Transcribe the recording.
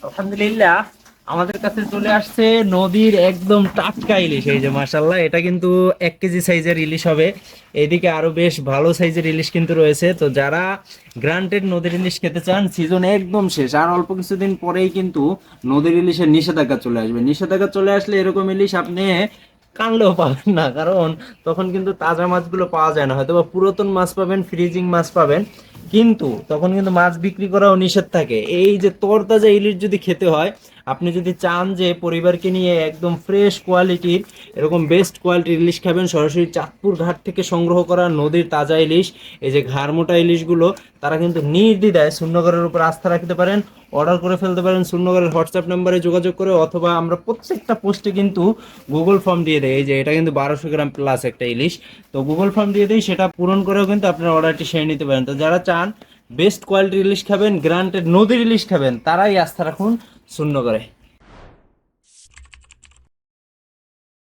আলহামদুলিল্লাহ, আমাদের কাছে চলে আসছে নদীর একদম টাটকা ইলিশ। এই যে মাশাল্লাহ, এটা কিন্তু 1 কেজি সাইজের ইলিশ হবে। এদিকে আরো বেশ ভালো সাইজের ইলিশ কিন্তু রয়েছে। তো যারা গ্রান্টেড নদীর ইলিশ খেতে চান, সিজন একদম শেষ, আর অল্প কিছুদিন পরেই কিন্তু নদীর ইলিশের নিষেধাজ্ঞা চলে আসবে। নিষেধাজ্ঞা চলে আসলে এরকম ইলিশ আপনি কানলেও পাবেন না, কারণ তখন কিন্তু তাজা মাছগুলো পাওয়া যায় না। হয়তো বা পুরাতন মাছ পাবেন, ফ্রিজিং মাছ পাবেন, কিন্তু তখন কিন্তু মাছ বিক্রি করাও নিষেধ থাকে। এই যে তরতাজা ইলিশ যদি খেতে হয়, আপনি যদি চান যে পরিবারকে নিয়ে একদম ফ্রেশ কোয়ালিটির এরকম বেস্ট কোয়ালিটির ইলিশ খাবেন, সরাসরি চাঁদপুর ঘাট থেকে সংগ্রহ করা নদীর তাজা ইলিশ, এই যে ঘাড়মোটা ইলিশগুলো, তারা কিন্তু নির্দ্বিধায় শূন্যগরের উপর আস্থা রাখতে পারেন। অর্ডার করে ফেলতে পারেন শূন্যগরের হোয়াটসঅ্যাপ নাম্বারে যোগাযোগ করে, অথবা আমরা প্রত্যেকটা পোস্টে কিন্তু গুগল ফর্ম দিয়ে দেয়। এই যে এটা কিন্তু 1200 গ্রাম প্লাস একটা ইলিশ, তো গুগল ফর্ম দিয়ে দিই, সেটা পূরণ করেও কিন্তু আপনার অর্ডারটি সেরে নিতে পারেন। তো যারা চান বেস্ট কোয়ালিটির ইলিশ খাবেন, গ্রান্টেড নদীর ইলিশ খাবেন, তারাই আস্থা রাখুন শূন্য করে।